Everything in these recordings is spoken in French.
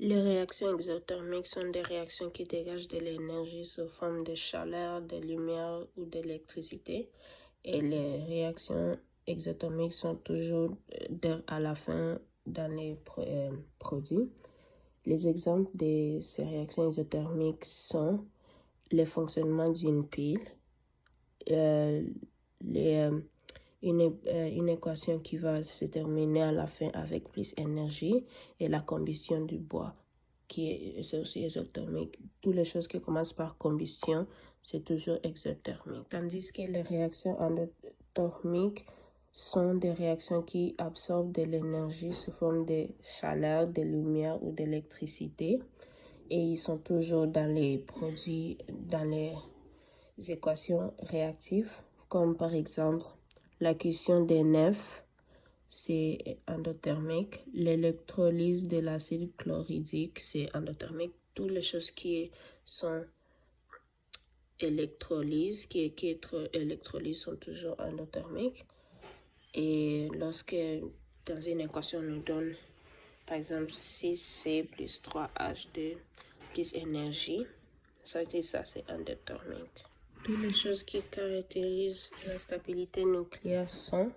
Les réactions exothermiques sont des réactions qui dégagent de l'énergie sous forme de chaleur, de lumière ou d'électricité. Et les réactions exothermiques sont toujours à la fin dans les produits. Les exemples de ces réactions exothermiques sont le fonctionnement d'une pile, une équation qui va se terminer à la fin avec plus énergie et la combustion du bois, c'est aussi exothermique. Toutes les choses qui commencent par combustion, c'est toujours exothermique. Tandis que les réactions endothermiques sont des réactions qui absorbent de l'énergie sous forme de chaleur, de lumière ou d'électricité. Et ils sont toujours dans les produits, dans les équations réactives, comme par exemple la cuisson des nefs, c'est endothermique. L'électrolyse de l'acide chlorhydrique, c'est endothermique. Toutes les choses qui sont électrolyses, qui électrolyse sont toujours endothermiques. Et lorsque dans une équation on nous donne par exemple 6C plus 3H2 plus énergie, ça c'est endothermique. Toutes les choses qui caractérisent la stabilité nucléaire sont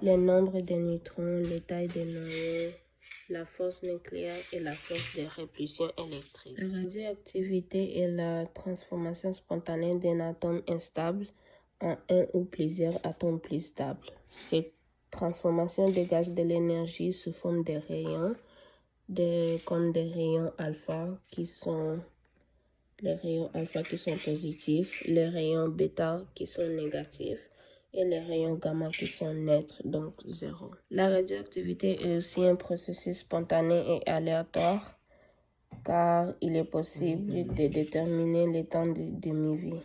le nombre de neutrons, la taille des noyaux, la force nucléaire et la force de répulsion électrique. La radioactivité est la transformation spontanée d'un atome instable en un ou plusieurs atomes plus stables. Cette transformation dégage de l'énergie sous forme de rayons, comme des rayons alpha qui sont les rayons alpha qui sont positifs, les rayons bêta qui sont négatifs et les rayons gamma qui sont neutres, donc 0. La radioactivité est aussi un processus spontané et aléatoire car il est possible de déterminer le temps de demi-vie.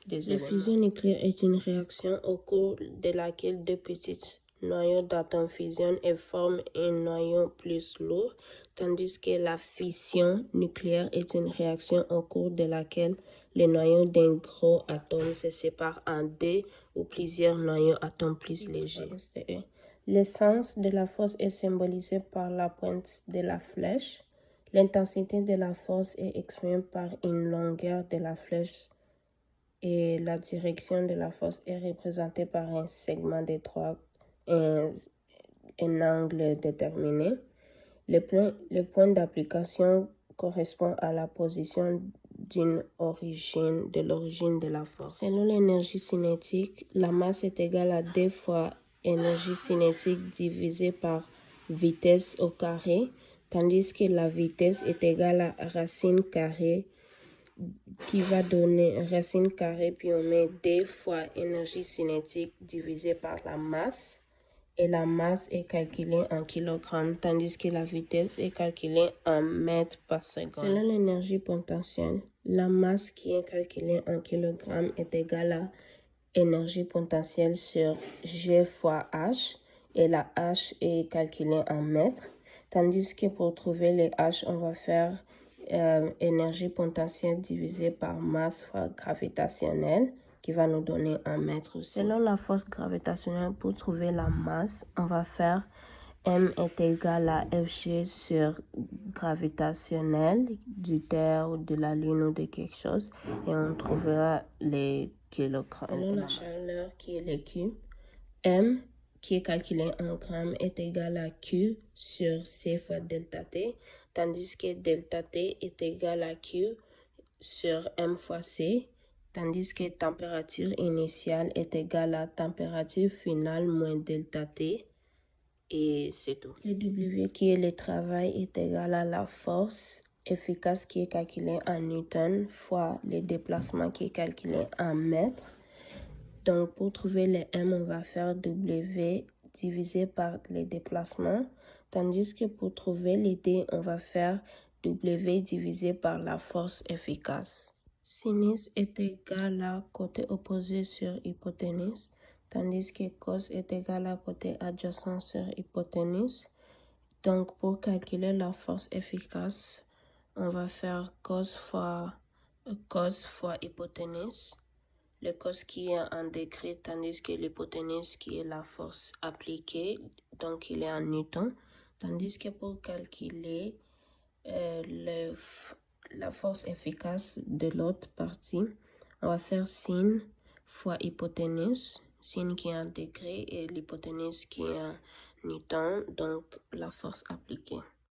La fusion nucléaire est une réaction au cours de laquelle deux petits noyaux d'atomes fusionnent et forment un noyau plus lourd, tandis que la fission nucléaire est une réaction au cours de laquelle le noyau d'un gros atome se sépare en deux ou plusieurs noyaux atomes plus légers. L'essence de la force est symbolisée par la pointe de la flèche. L'intensité de la force est exprimée par une longueur de la flèche et la direction de la force est représentée par un segment de droite et un angle déterminé. Le point d'application correspond à la position de l'origine de la force. Selon l'énergie cinétique, la masse est égale à 2 fois énergie cinétique divisée par vitesse au carré, tandis que la vitesse est égale à racine carrée qui va donner racine carrée, puis on met 2 fois énergie cinétique divisée par la masse. Et la masse est calculée en kilogrammes, tandis que la vitesse est calculée en mètres par seconde. Selon l'énergie potentielle, la masse qui est calculée en kilogrammes est égale à énergie potentielle sur G fois H, et la H est calculée en mètres, tandis que pour trouver les H, on va faire énergie potentielle divisée par masse fois gravitationnelle, qui va nous donner un mètre aussi. Selon la force gravitationnelle, pour trouver la masse, on va faire M est égal à Fg sur gravitationnel du Terre ou de la Lune ou de quelque chose, et on trouvera les kilogrammes. Selon la chaleur qui est le Q, M qui est calculé en grammes est égal à Q sur C fois delta T, tandis que delta T est égal à Q sur M fois C, tandis que température initiale est égale à température finale moins delta T, et c'est tout. Le W qui est le travail est égal à la force efficace qui est calculée en newton fois le déplacement qui est calculé en mètres. Donc pour trouver le M, on va faire W divisé par le déplacement, tandis que pour trouver le D, on va faire W divisé par la force efficace. Sinus est égal à côté opposé sur hypoténuse, tandis que cos est égal à côté adjacent sur hypoténuse. Donc pour calculer la force efficace, on va faire cos fois hypoténuse. Le cos qui est en degrés, tandis que l'hypoténuse qui est la force appliquée, donc il est en newton. Tandis que pour calculer la force efficace de l'autre partie. On va faire sin fois hypoténuse, sin qui est en degré et l'hypoténuse qui est en newton, donc la force appliquée.